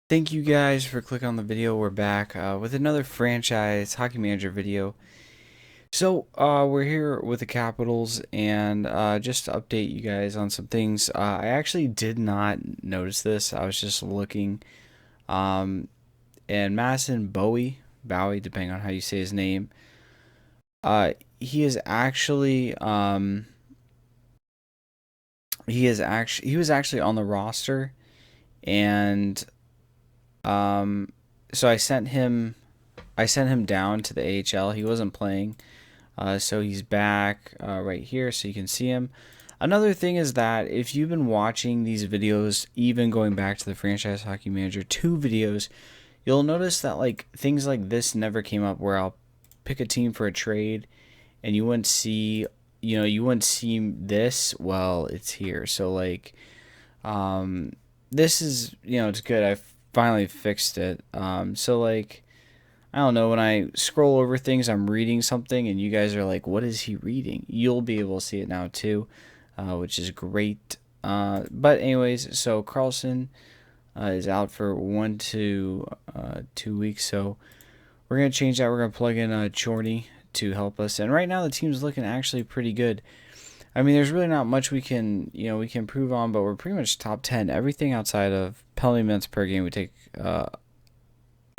Thank you guys for clicking on the video. We're back with another franchise hockey manager video. We're here with the Capitals, and just to update you guys on some things. I actually did not notice this. I was just looking, um, and Madison Bowie, depending on how you say his name. He is actually, he was actually on the roster, and um, so I sent him down to the AHL. He wasn't playing, so he's back right here, so you can see him. Another thing is that if you've been watching these videos, even going back to the Franchise Hockey Manager 2 videos, you'll notice that like things like this never came up where I'll pick a team for a trade and you wouldn't see this. Well, it's here. So like um this is, it's good. I finally fixed it. I don't know, when I scroll over things, I'm reading something, and you guys are like, what is he reading? You'll be able to see it now, too, which is great. But, anyways, so Carlson is out for 2 weeks, so we're going to change that. We're going to plug in Chorney to help us. And right now, the team's looking actually pretty good. I mean, there's really not much we can improve on, but we're pretty much top 10. Everything outside of penalty minutes per game, we take a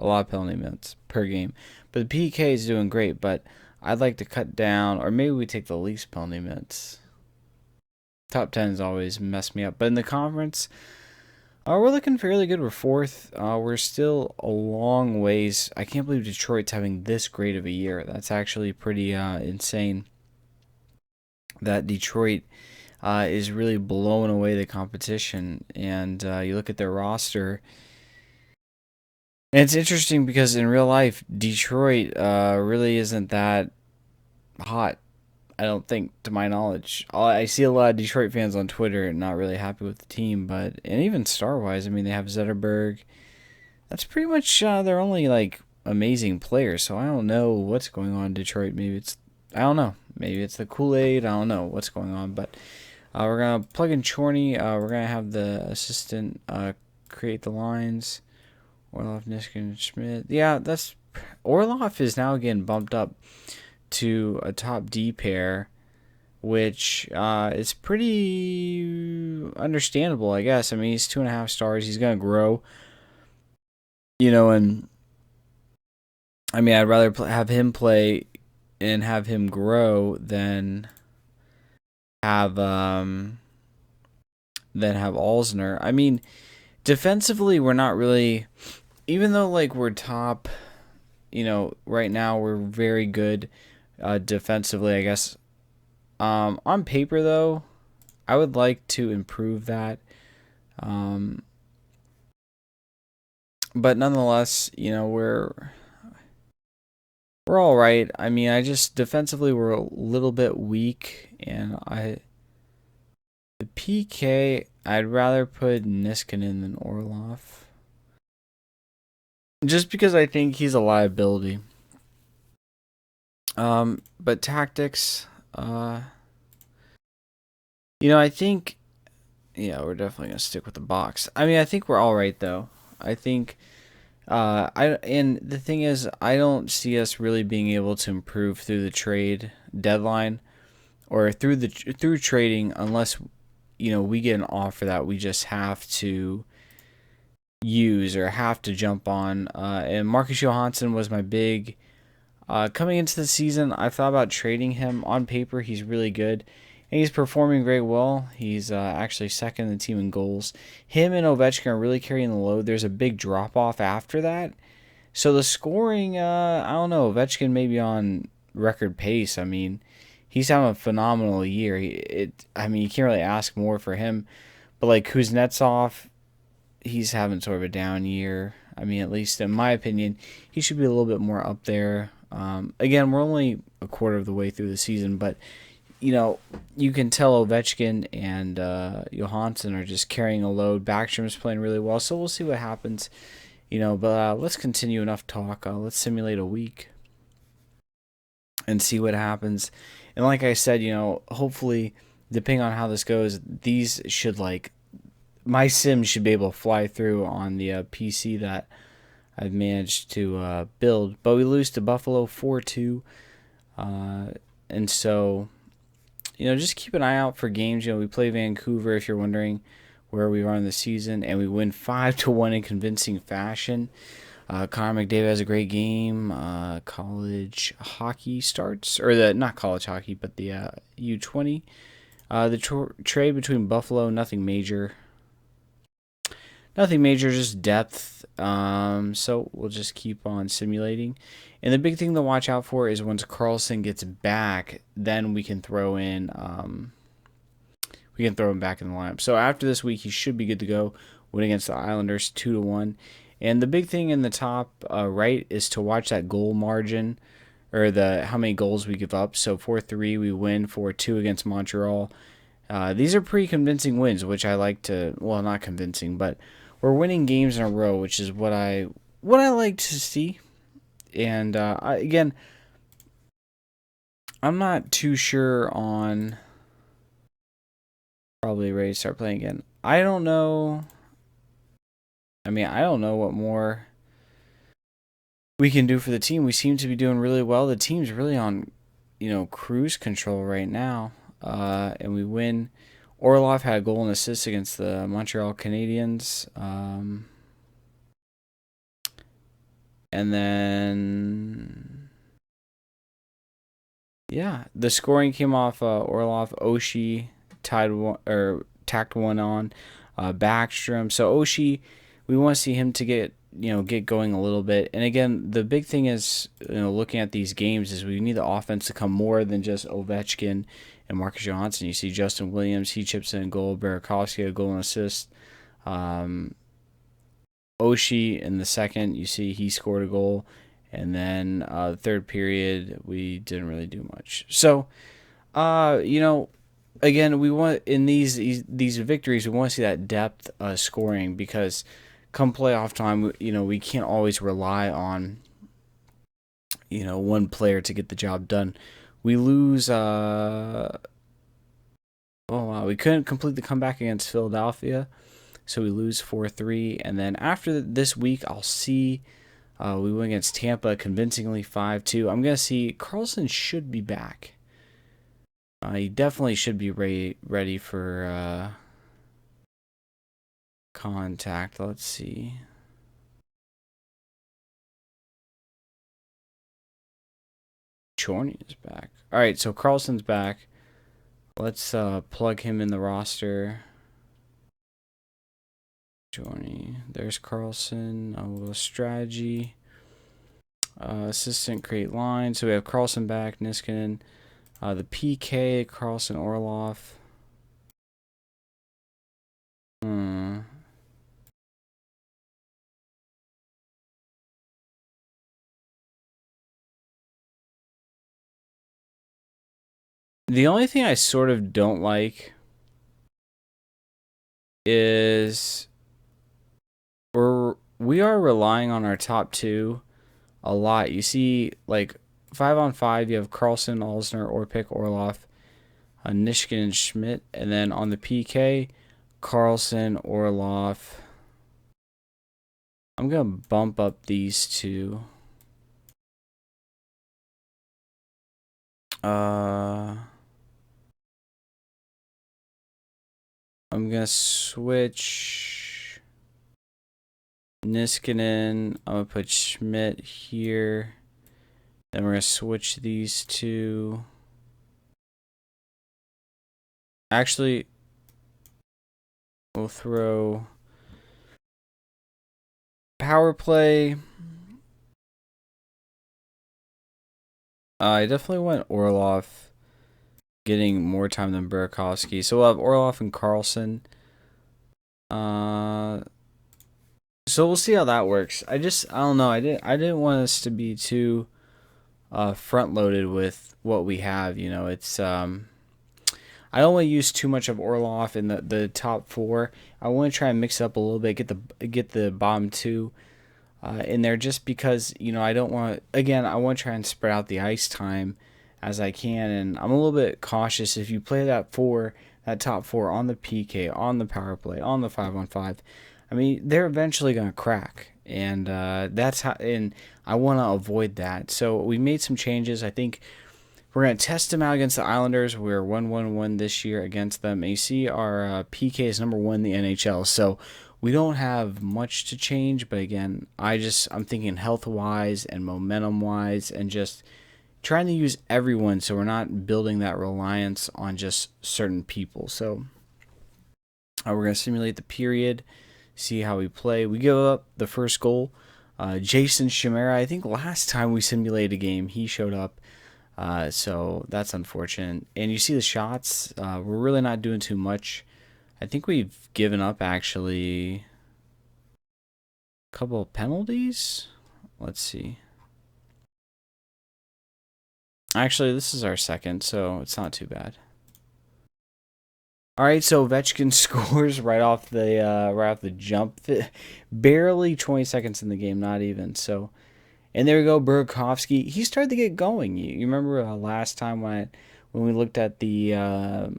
lot of penalty minutes per game. But the PK is doing great, but I'd like to cut down, or maybe we take the least penalty minutes. Top 10s always mess me up. But in the conference, we're looking fairly good. We're fourth. We're still a long ways. I can't believe Detroit's having this great of a year. That's actually pretty insane. That Detroit is really blowing away the competition. And you look at their roster, and it's interesting because in real life, Detroit really isn't that hot. I don't think, to my knowledge. I see a lot of Detroit fans on Twitter not really happy with the team, and even star wise, I mean, they have Zetterberg. That's pretty much their only like amazing players. So I don't know what's going on in Detroit. I don't know. Maybe it's the Kool Aid. I don't know what's going on, but we're gonna plug in Chorney. We're gonna have the assistant create the lines. Orlov, Niskanen, Schmidt. Yeah, that's Orlov is now getting bumped up to a top D pair, which is pretty understandable, I guess. I mean, he's 2.5 stars. He's gonna grow, and I mean, I'd rather have him play and have him grow have um than have Alzner. I mean, defensively, we're not really, even though like we're top. Right now we're very good defensively, I guess. On paper, though, I would like to improve that. Um, but nonetheless, we're all right. I mean, I just defensively we're a little bit weak, and the PK I'd rather put Niskanen than Orlov, just because I think he's a liability. But tactics, I think, yeah, we're definitely gonna stick with the box. I mean, I think we're all right though. I think, and the thing is, I don't see us really being able to improve through the trade deadline or through trading unless we get an offer that we just have to use or have to jump on. And Marcus Johansson was my big. Coming into the season, I thought about trading him. On paper, he's really good, and he's performing very well. He's actually second in the team in goals. Him and Ovechkin are really carrying the load. There's a big drop off after that, so the scoring, I don't know. Ovechkin may be on record pace. I mean, he's having a phenomenal year. I mean, you can't really ask more for him. But like Kuznetsov, he's having sort of a down year. I mean, at least in my opinion, he should be a little bit more up there. Again, we're only a quarter of the way through the season, but you can tell Ovechkin and Johansson are just carrying a load. Backstrom's playing really well, so we'll see what happens. But let's continue enough talk. Let's simulate a week and see what happens. And like I said, hopefully, depending on how this goes, these should like my sim should be able to fly through on the PC that I've managed to build. But we lose to Buffalo 4-2. And so, just keep an eye out for games. We play Vancouver, if you're wondering where we are in the season, and we win 5-1 in convincing fashion. Connor McDavid has a great game. College hockey starts, or not college hockey, but the U20. The trade between Buffalo, nothing major. Nothing major, just depth. So we'll just keep on simulating. And the big thing to watch out for is once Karlsson gets back, then we can throw in him back in the lineup. So after this week, he should be good to go. Win against the Islanders 2-1. And the big thing in the top right is to watch that goal margin, or how many goals we give up. So 4-3 we win, 4-2 against Montreal. These are pretty convincing wins, which I like to. Well, not convincing, but we're winning games in a row, which is what I like to see. And again, I'm not too sure on. Probably ready to start playing again. I don't know. I don't know what more we can do for the team. We seem to be doing really well. The team's really on, cruise control right now. And we win. Orlov had a goal and assist against the Montreal Canadiens. And then, yeah, the scoring came off Orlov. Oshie tacked one on. Backstrom. So Oshie, we want to see him to get going a little bit. And again, the big thing is, looking at these games, is we need the offense to come more than just Ovechkin and Marcus Johansson. You see Justin Williams, he chips in a goal. Burakovsky, a goal and assist. Oshie in the second, you see he scored a goal. And then the third period, we didn't really do much. So, again, we want in these victories, we want to see that depth scoring, because come playoff time, we can't always rely on one player to get the job done. We lose. We couldn't complete the comeback against Philadelphia, so we lose 4-3. And then after this week, I'll see. We win against Tampa convincingly 5-2. I'm gonna see Karlsson should be back. He definitely should be ready for contact. Let's see. Chorny is back. All right, so Karlsson's back. Let's plug him in the roster. Chorny. There's Karlsson. We'll go strategy. Assistant create line. So we have Karlsson back. Niskanen. The PK, Karlsson, Orlov. The only thing I sort of don't like is we are relying on our top two a lot. You see, like 5-on-5, you have Karlsson, Alsner, Orpik, Orlov, Niskanen, and Schmidt, and then on the PK, Karlsson, Orlov. I'm gonna bump up these two. I'm gonna switch Niskanen. I'm gonna put Schmidt here. Then we're gonna switch these two. Actually, we'll throw power play. I definitely want Orlov getting more time than Burakovsky. So we'll have Orlov and Karlsson. So we'll see how that works. I don't know. I didn't want us to be too front loaded with what we have. It's I don't want to use too much of Orlov in the top four. I want to try and mix it up a little bit, get the bottom two in there, just because I don't want. Again, I want to try and spread out the ice time as I can, and I'm a little bit cautious. If you play that 4, that top four on the PK, on the power play, on the 5-on-5. I mean, they're eventually going to crack, and that's how. And I want to avoid that. So we made some changes. I think we're going to test them out against the Islanders. We're 1-1-1 this year against them. And you see our PK is number 1 in the NHL. So we don't have much to change. But again, I'm thinking health-wise and momentum-wise and just trying to use everyone so we're not building that reliance on just certain people. So we're going to simulate the period, see how we play. We give up the first goal. Jason Chimera, I think last time we simulated a game, he showed up. So that's unfortunate. And you see the shots. We're really not doing too much. I think we've given up actually a couple of penalties. Let's see. Actually, this is our second, so it's not too bad. All right, so Ovechkin scores right off the jump. Barely 20 seconds in the game, not even. So, and there we go, Burakovsky. He started to get going. You remember last time when we looked at the a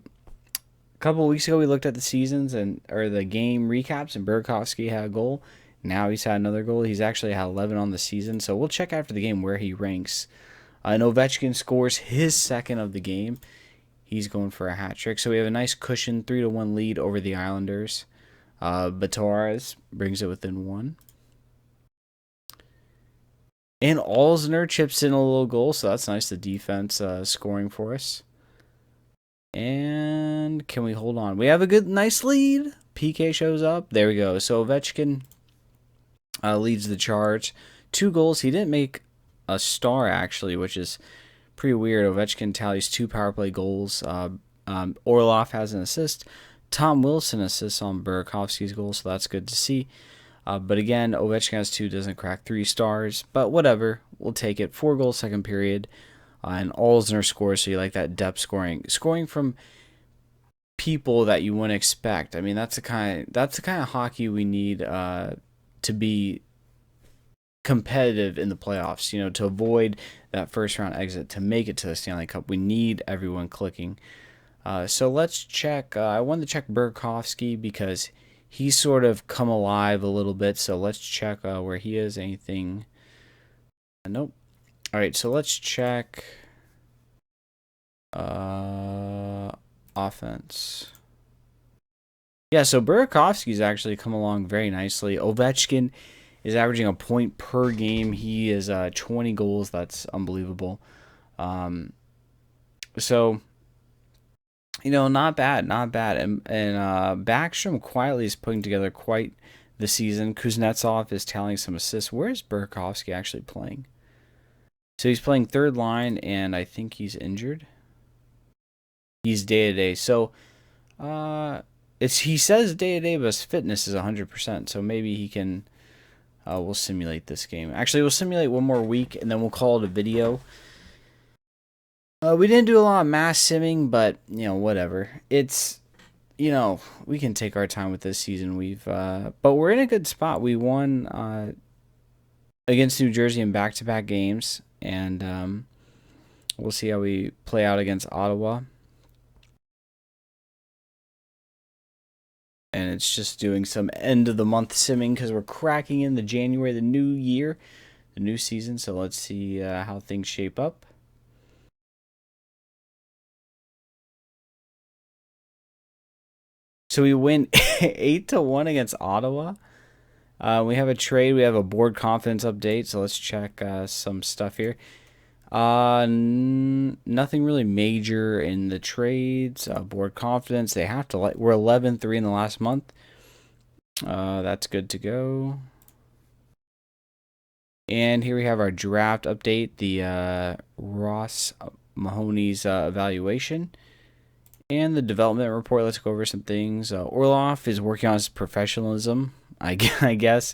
couple of weeks ago, we looked at the seasons or the game recaps, and Burakovsky had a goal. Now he's had another goal. He's actually had 11 on the season. So we'll check after the game where he ranks. And Ovechkin scores his second of the game. He's going for a hat trick. So we have a nice cushion 3-1 lead over the Islanders. Bataras brings it within 1. And Alzner chips in a little goal, so that's nice. The defense scoring for us. And can we hold on? We have a nice lead. PK shows up. There we go. So Ovechkin leads the charge. 2 goals. He didn't make a star, actually, which is pretty weird. Ovechkin tallies 2 power play goals. Orlov has an assist. Tom Wilson assists on Burakovsky's goal, so that's good to see. But again, Ovechkin has 2, doesn't crack 3 stars. But whatever, we'll take it. 4 goals second period. And Alzner scores, so you like that depth scoring. Scoring from people that you wouldn't expect. I mean, that's the kind of hockey we need to be competitive in the playoffs, to avoid that first round exit, to make it to the Stanley Cup. We need everyone clicking. So let's check. I wanted to check Burakovsky because he's sort of come alive a little bit. So let's check where he is. Anything? Nope. All right. So let's check offense. Yeah. So Burakovsky's actually come along very nicely. Ovechkin is averaging a point per game. He is 20 goals. That's unbelievable. So, not bad, not bad. And Backstrom quietly is putting together quite the season. Kuznetsov is tallying some assists. Where is Burakovsky actually playing? So he's playing third line, and I think he's injured. He's day-to-day. So, he says day-to-day, but his fitness is 100%. So maybe he can... we'll simulate this game. Actually, we'll simulate one more week, and then we'll call it a video. We didn't do a lot of mass simming, but, whatever. It's, we can take our time with this season. But we're in a good spot. We won against New Jersey in back-to-back games, and we'll see how we play out against Ottawa. And it's just doing some end-of-the-month simming because we're cracking in the January, the new year, the new season. So let's see how things shape up. So we win 8-1 against Ottawa. We have a trade. We have a board confidence update. So let's check some stuff here. Nothing really major in the trades. Board confidence. They have to we're 11-3 in the last month. That's good to go. And here we have our draft update. The Ross Mahoney's evaluation. And the development report. Let's go over some things. Orlov is working on his professionalism, I guess.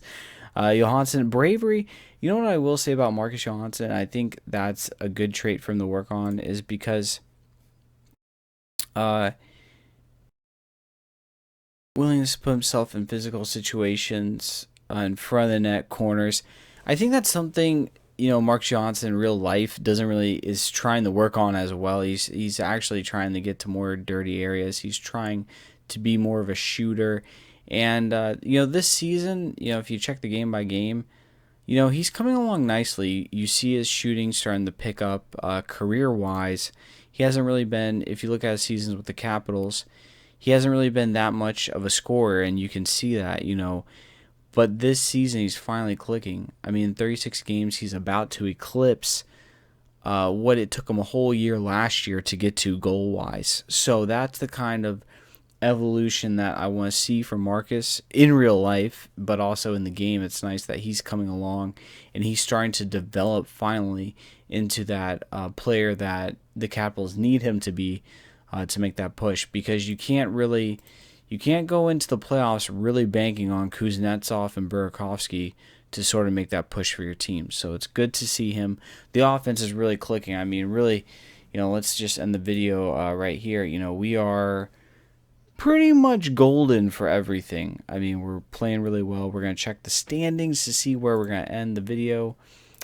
Johansson, bravery. You know what I will say about Marcus Johansson? I think that's a good trait for him to work on, is because willingness to put himself in physical situations in front of the net, corners. I think that's something Mark Johnson in real life is trying to work on as well. He's actually trying to get to more dirty areas. He's trying to be more of a shooter. And this season, if you check the game by game, he's coming along nicely. You see his shooting starting to pick up career-wise. He hasn't really been, if you look at his seasons with the Capitals, he hasn't really been that much of a scorer, and you can see that, But this season, he's finally clicking. I mean, in 36 games, he's about to eclipse what it took him a whole year last year to get to goal-wise. So that's the kind of evolution that I want to see from Marcus in real life, but also in the game. It's nice that he's coming along and he's starting to develop finally into that player that the Capitals need him to be to make that push, because you can't go into the playoffs really banking on Kuznetsov and Burakovsky to sort of make that push for your team. So it's good to see him. The offense is really clicking. I mean, really, let's just end the video right here. We are pretty much golden for everything. I mean, we're playing really well. We're going to check the standings to see where we're going to end the video.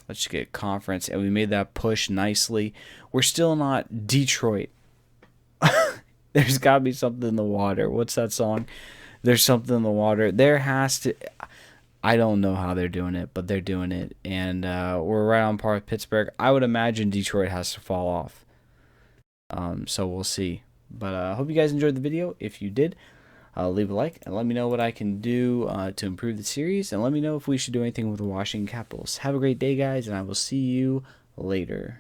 Let's just get conference, and we made that push nicely. We're still not Detroit. There's got to be something in the water. What's that song? There's something in the water. There has to. I don't know how they're doing it, but they're doing it. And we're right on par with Pittsburgh. I would imagine Detroit has to fall off. So we'll see. But I hope you guys enjoyed the video. If you did, leave a like and let me know what I can do to improve the series. And let me know if we should do anything with the Washington Capitals. Have a great day, guys, and I will see you later.